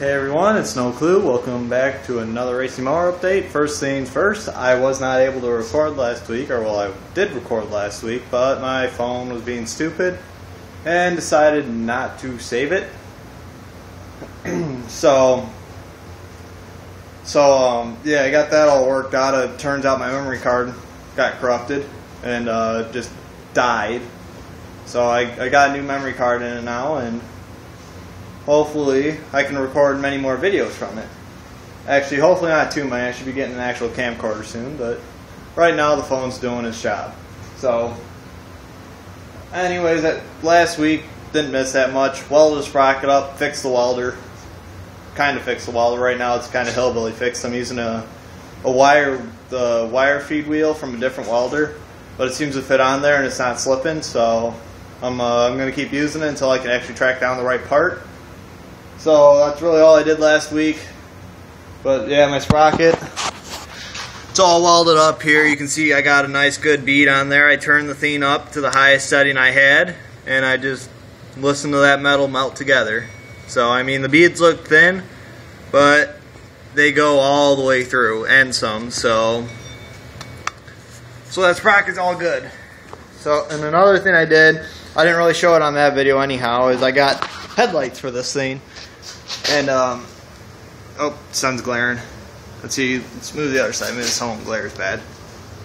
Hey everyone, it's No Clue. Welcome back to another Racing Mower update. First things first, I was not able to record last week, or well, I did record last week, but my phone was being stupid and decided not to save it. So yeah, I got that all worked out. It turns out my memory card got corrupted and just died. So I got a new memory card in it now, and hopefully I can record many more videos from it. Actually, hopefully not too many. I should be getting an actual camcorder soon, but right now the phone's doing its job. So anyways, that last week didn't miss that much. Welded the sprocket up, fixed the welder. Kind of fixed the welder. Right now it's kind of hillbilly fixed. I'm using the wire feed wheel from a different welder, but it seems to fit on there and it's not slipping, so I'm going to keep using it until I can actually track down the right part. So that's really all I did last week. But yeah, my sprocket, it's all welded up here. You can see I got a nice good bead on there. I turned the thing up to the highest setting I had, and I just listened to that metal melt together. So I mean, the beads look thin, but they go all the way through and some. So that sprocket's all good. So, and another thing I did, I didn't really show it on that video anyhow, is I got headlights for this thing. And oh, sun's glaring. Let's see, let's move the other side. Maybe this home glare is bad.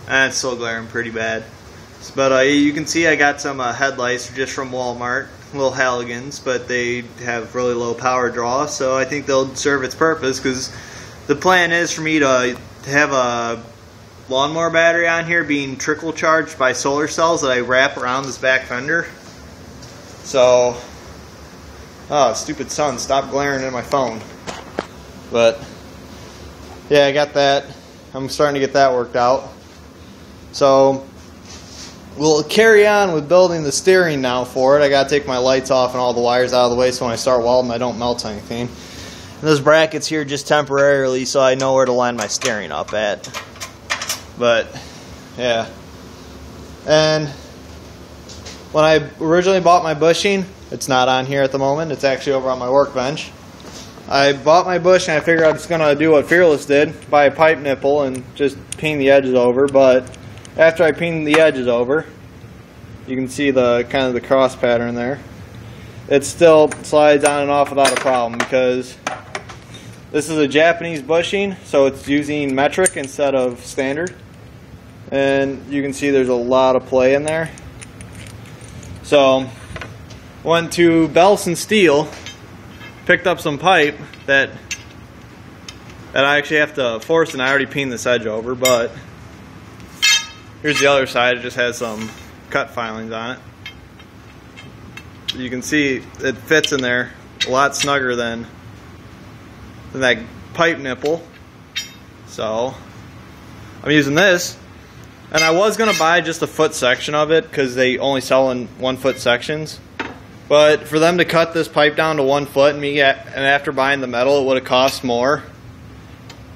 And it's still glaring pretty bad. But you can see I got some headlights just from Walmart, little Halligans, but they have really low power draw, so I think they'll serve its purpose, because the plan is for me to have a lawnmower battery on here being trickle charged by solar cells that I wrap around this back fender. So, oh, stupid sun, stop glaring at my phone. But yeah, I got that. I'm starting to get that worked out. So we'll carry on with building the steering now for it. I got to take my lights off and all the wires out of the way so when I start welding I don't melt anything. And those brackets here just temporarily so I know where to line my steering up at. But yeah. And when I originally bought my bushing, it's not on here at the moment, it's actually over on my workbench. I bought my bushing, I figured I was going to do what Fearless did, buy a pipe nipple and just peen the edges over, but after I peened the edges over, you can see the kind of the cross pattern there. It still slides on and off without a problem, because this is a Japanese bushing, so it's using metric instead of standard. And you can see there's a lot of play in there. So went to Belson Steel, picked up some pipe that I actually have to force, and I already peened this edge over, but here's the other side. It just has some cut filings on it. You can see it fits in there a lot snugger than that pipe nipple. So I'm using this, and I was going to buy just a foot section of it because they only sell in 1 foot sections. But for them to cut this pipe down to 1 foot, and after buying the metal, it would have cost more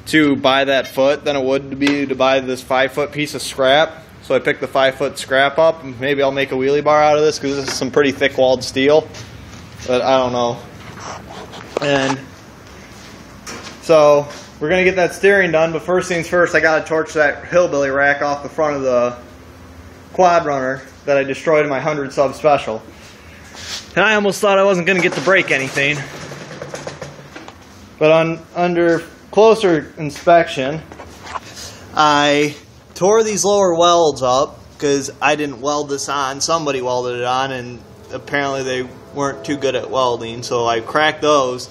to buy that foot than it would be to buy this 5 foot piece of scrap. So I picked the 5 foot scrap up, and maybe I'll make a wheelie bar out of this because this is some pretty thick walled steel. But I don't know. And so we're going to get that steering done, but first things first, I got to torch that hillbilly rack off the front of the quad runner that I destroyed in my 100 sub special. And I almost thought I wasn't going to get to break anything. But under closer inspection, I tore these lower welds up because I didn't weld this on. Somebody welded it on, and apparently they weren't too good at welding. So I cracked those,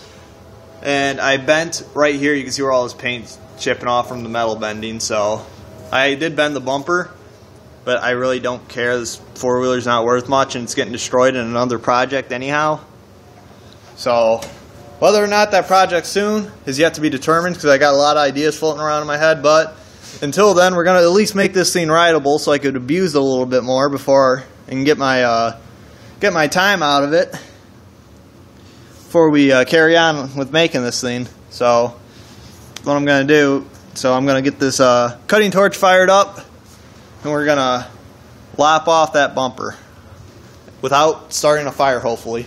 and I bent right here. You can see where all this paint's chipping off from the metal bending. So I did bend the bumper, but I really don't care. This four-wheeler's not worth much, and it's getting destroyed in another project anyhow. So whether or not that project soon is yet to be determined, because I got a lot of ideas floating around in my head. But until then, we're going to at least make this thing rideable so I could abuse it a little bit more before I can get my time out of it before we carry on with making this thing. So what I'm going to do, so I'm going to get this cutting torch fired up, and we're going to lop off that bumper without starting a fire, hopefully.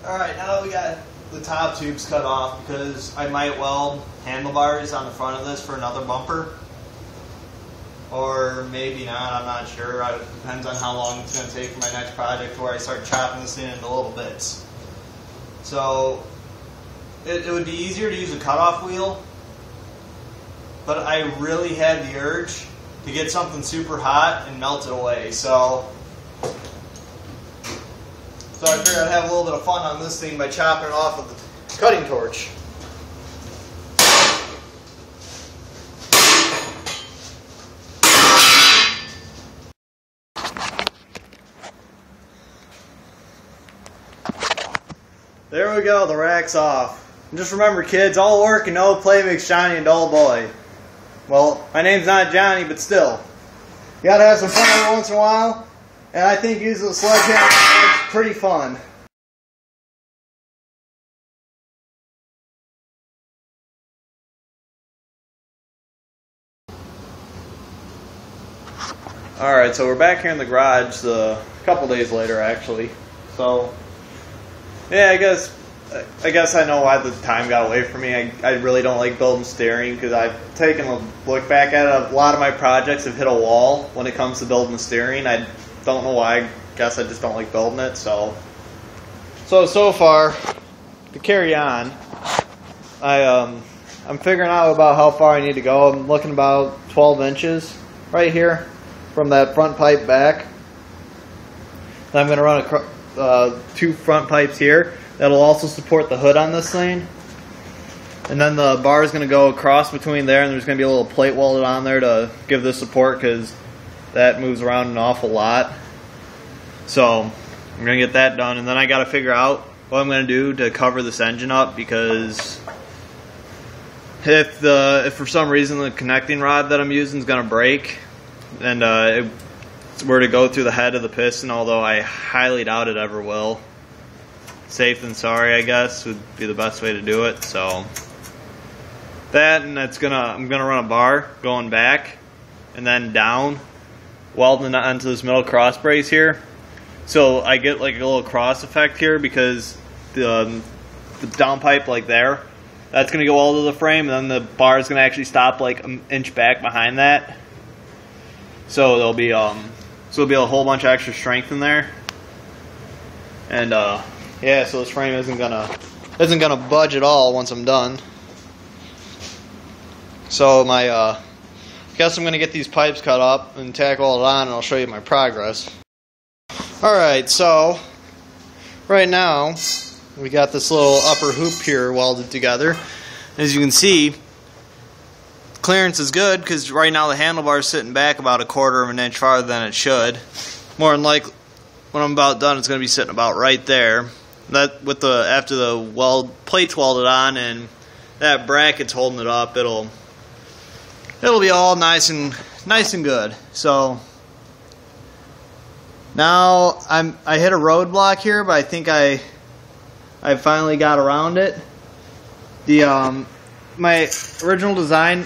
Alright, now that we got the top tubes cut off, because I might weld handlebars on the front of this for another bumper. Or maybe not, I'm not sure. It depends on how long it's going to take for my next project where I start chopping this thing into little bits. So, it would be easier to use a cutoff wheel, but I really had the urge to get something super hot and melt it away. So I figured I'd have a little bit of fun on this thing by chopping it off with the cutting torch. There we go, the rack's off. And just remember, kids, all work and no play makes Johnny a dull boy. Well, my name's not Johnny, but still. You gotta have some fun every once in a while, and I think using a sledgehammer is pretty fun. Alright, so we're back here in the garage a couple days later, actually. So, yeah, I guess I know why the time got away from me. I really don't like building steering because I've taken a look back at it. A lot of my projects have hit a wall when it comes to building the steering. I don't know why. I guess I just don't like building it. So far, to carry on, I'm figuring out about how far I need to go. I'm looking about 12 inches right here from that front pipe back. Then I'm going to run two front pipes here. That'll also support the hood on this thing. And then the bar is going to go across between there, and there's going to be a little plate welded on there to give this support because that moves around an awful lot. So I'm going to get that done, and then I got to figure out what I'm going to do to cover this engine up, because if for some reason the connecting rod that I'm using is going to break and it were to go through the head of the piston, although I highly doubt it ever will. Safe than sorry, I guess, would be the best way to do it. So that, and I'm gonna run a bar going back and then down, welding it onto this middle cross brace here. So I get like a little cross effect here because the down pipe like there, that's gonna go all to the frame, and then the bar is gonna actually stop like an inch back behind that. So there'll be a whole bunch of extra strength in there, and yeah, so this frame isn't gonna budge at all once I'm done. So I guess I'm gonna get these pipes cut up and tack all it on, and I'll show you my progress. Alright, so right now we got this little upper hoop here welded together. As you can see, clearance is good because right now the handlebar is sitting back about 1/4 of an inch farther than it should. More than likely, when I'm about done, it's going to be sitting about right there. That after the plate's welded on and that bracket's holding it up, it'll be all nice and good. So now I hit a roadblock here, but I think I finally got around it. My original design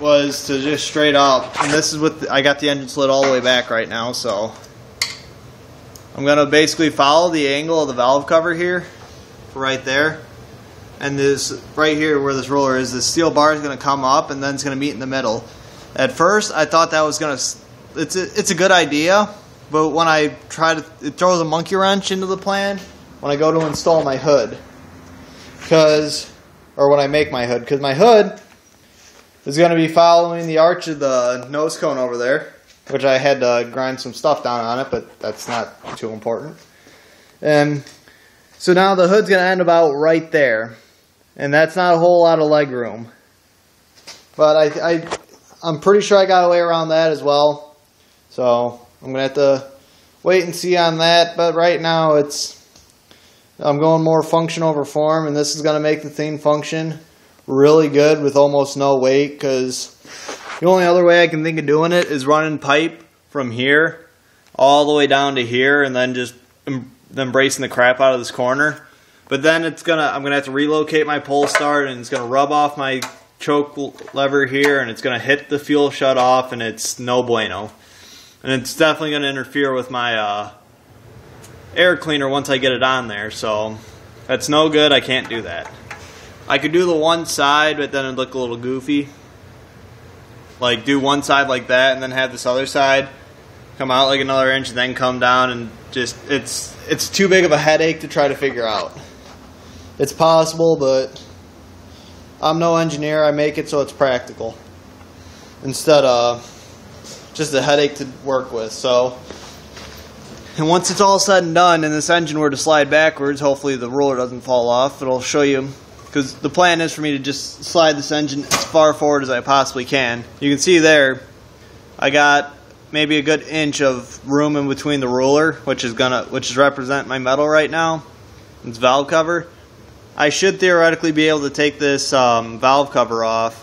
was to just straight up, and this is I got the engine slid all the way back right now, so I'm going to basically follow the angle of the valve cover here, right there, and this right here where this roller is, the steel bar is going to come up and then it's going to meet in the middle. At first I thought that was going to, it's a good idea, but when I try to, it throws a monkey wrench into the plan when I go to install my hood, or when I make my hood, because my hood is going to be following the arch of the nose cone over there, which I had to grind some stuff down on it, but that's not too important. And so now the hood's going to end about right there, and that's not a whole lot of leg room. But I'm pretty sure I got a way around that as well. So I'm going to have to wait and see on that, but right now I'm going more function over form, and this is going to make the thing function really good with almost no weight, because the only other way I can think of doing it is running pipe from here all the way down to here and then just bracing the crap out of this corner. But then I'm gonna have to relocate my pole start, and it's gonna rub off my choke lever here, and it's gonna hit the fuel shut off, and it's no bueno. And it's definitely gonna interfere with my air cleaner once I get it on there. So That's no good. I can't do that. I could do the one side, but then it'd look a little goofy. Like do one side like that, and then have this other side come out like another inch, and then come down, and just it's too big of a headache to try to figure out. It's possible, but I'm no engineer. I make it so it's practical instead of just a headache to work with. So, and once it's all said and done, and this engine were to slide backwards, hopefully the roller doesn't fall off. It'll show you, because the plan is for me to just slide this engine as far forward as I possibly can. You can see there, I got maybe a good inch of room in between the roller, which is represent my metal right now. It's valve cover. I should theoretically be able to take this valve cover off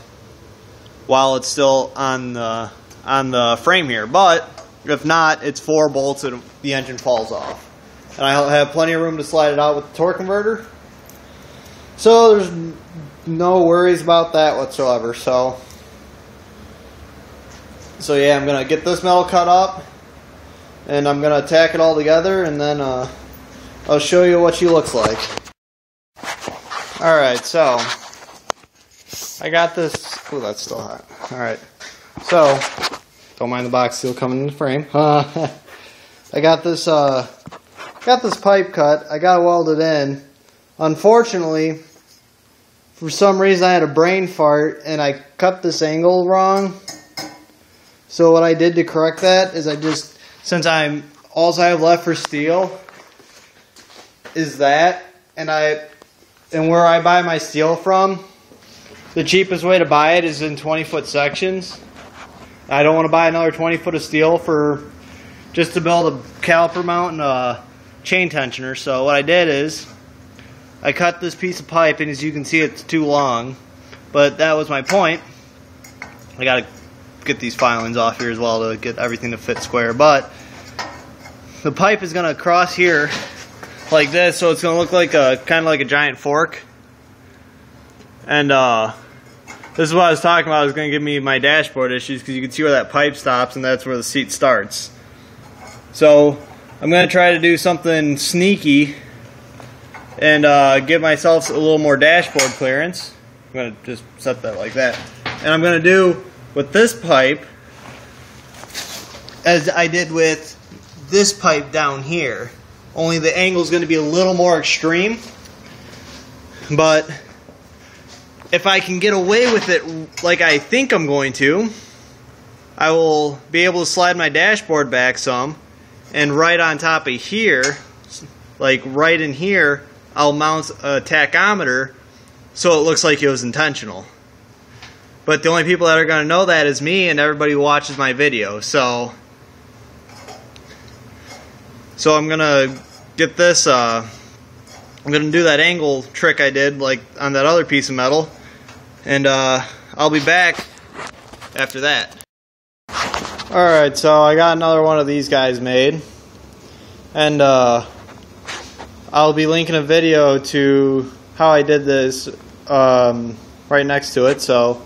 while it's still on the frame here, but if not, it's 4 bolts and the engine falls off. And I'll have plenty of room to slide it out with the torque converter. So there's no worries about that whatsoever. So yeah, I'm going to get this metal cut up, and I'm going to tack it all together, and then I'll show you what she looks like. Alright, so I got this. Ooh, that's still hot. Alright, so don't mind the box seal coming in the frame. I got this pipe cut. I got it welded in. Unfortunately, for some reason I had a brain fart and I cut this angle wrong. So what I did to correct that is since all I have left for steel is that, and where I buy my steel from, the cheapest way to buy it is in 20-foot sections. I don't want to buy another 20 foot of steel just to build a caliper mount and a chain tensioner. So what I did is I cut this piece of pipe, and as you can see, it's too long. But that was my point. I got to get these filings off here as well to get everything to fit square. But the pipe is going to cross here like this, so it's going to look like kind of like a giant fork. And this is what I was talking about. It was going to give me my dashboard issues, because you can see where that pipe stops, and that's where the seat starts. So I'm going to try to do something sneaky and give myself a little more dashboard clearance. I'm going to just set that like that. And I'm going to do with this pipe as I did with this pipe down here. Only the angle is going to be a little more extreme. But if I can get away with it like I think I'm going to, I will be able to slide my dashboard back some, and right on top of here, like right in here, I'll mount a tachometer so it looks like it was intentional. But the only people that are going to know that is me and everybody who watches my video. So I'm going to get this, I'm going to do that angle trick I did like on that other piece of metal, and I'll be back after that. Alright, so I got another one of these guys made, and I'll be linking a video to how I did this right next to it. So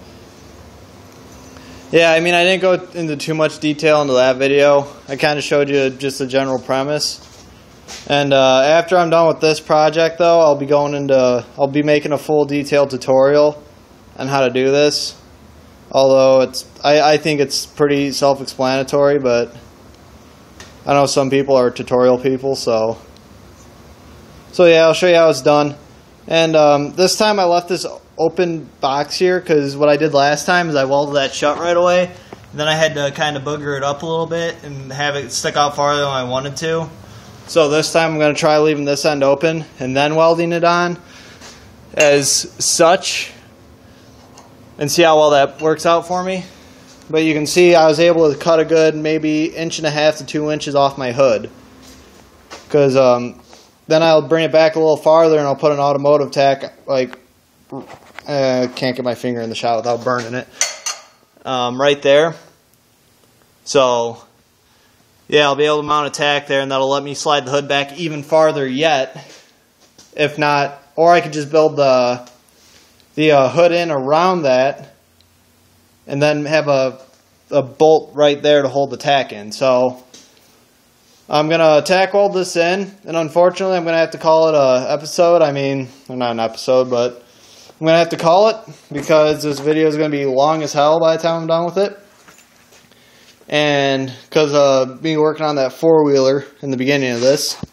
yeah, I mean, I didn't go into too much detail into that video. I kind of showed you just a general premise. And after I'm done with this project, though, I'll be making a full detailed tutorial on how to do this. Although I think it's pretty self-explanatory, but I know some people are tutorial people, so yeah, I'll show you how it's done. And this time I left this open box here, because what I did last time is I welded that shut right away. And then I had to kind of booger it up a little bit and have it stick out farther than I wanted to. So this time I'm going to try leaving this end open and then welding it on as such, and see how well that works out for me. But you can see I was able to cut a good maybe 1.5 to 2 inches off my hood, because then I'll bring it back a little farther and I'll put an automotive tack, like, can't get my finger in the shot without burning it, right there. So yeah, I'll be able to mount a tack there, and that'll let me slide the hood back even farther yet. If not, or I could just build the hood in around that, and then have a bolt right there to hold the tack in. So I'm going to tack weld this in, and unfortunately I'm going to have to call it a episode. I mean, well, not an episode, but I'm going to have to call it because this video is going to be long as hell by the time I'm done with it. And because of me working on that four-wheeler in the beginning of this.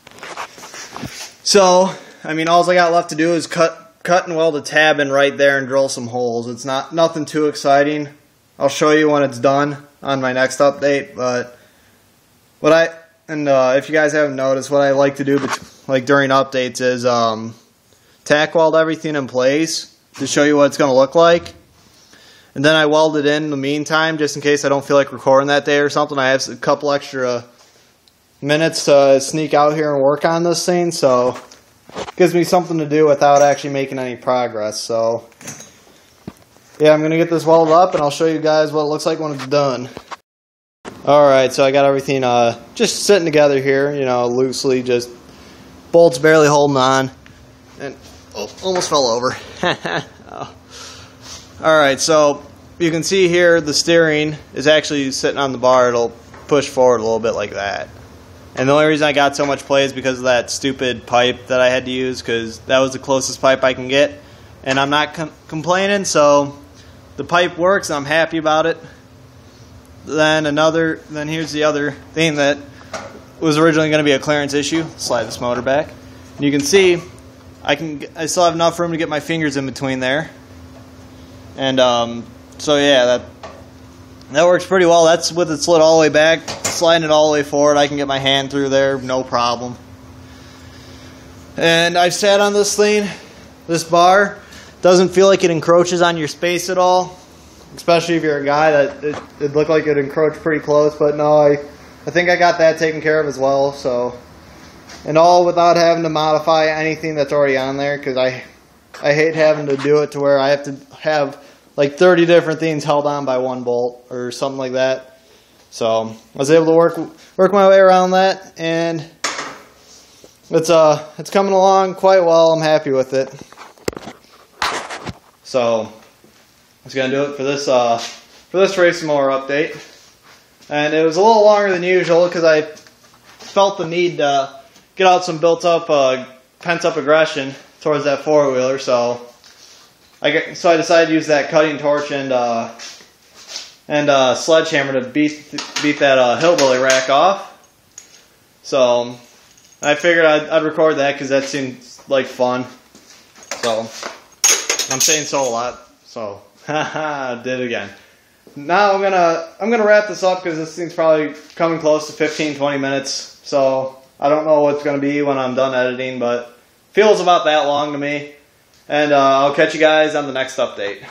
So, I mean, all I got left to do is cut and weld a tab in right there and drill some holes. It's nothing too exciting. I'll show you when it's done on my next update, but if you guys haven't noticed, what I like to do during updates is tack weld everything in place to show you what it's going to look like. And then I weld it in the meantime, just in case I don't feel like recording that day or something. I have a couple extra minutes to sneak out here and work on this thing, so it gives me something to do without actually making any progress. So yeah, I'm going to get this welded up and I'll show you guys what it looks like when it's done. Alright, so I got everything just sitting together here, you know, loosely, just bolts barely holding on. And almost fell over. Alright, so you can see here the steering is actually sitting on the bar. It'll push forward a little bit like that. And the only reason I got so much play is because of that stupid pipe that I had to use, because that was the closest pipe I can get. And I'm not complaining, so the pipe works and I'm happy about it. Then here's the other thing that was originally going to be a clearance issue. Slide this motor back. And you can see I still have enough room to get my fingers in between there. And so yeah, that works pretty well. That's with it slid all the way back, sliding it all the way forward. I can get my hand through there, no problem. And I've sat on this thing, this bar. Doesn't feel like it encroaches on your space at all. Especially if you're a guy, that it looked like it encroached pretty close, but no, I think I got that taken care of as well. So, and all without having to modify anything that's already on there, because I hate having to do it to where I have to have like 30 different things held on by one bolt or something like that. So I was able to work my way around that, and it's coming along quite well. I'm happy with it. So that's gonna do it for this race mower update. And it was a little longer than usual because I felt the need to get out some pent up aggression towards that four-wheeler. So I decided to use that cutting torch and sledgehammer to beat that hillbilly rack off. So I figured I'd record that because that seemed like fun. So I'm saying so a lot. So haha, did it again. Now I'm gonna wrap this up because this thing's probably coming close to 15-20 minutes. So I don't know what it's gonna be when I'm done editing, but feels about that long to me. And I'll catch you guys on the next update.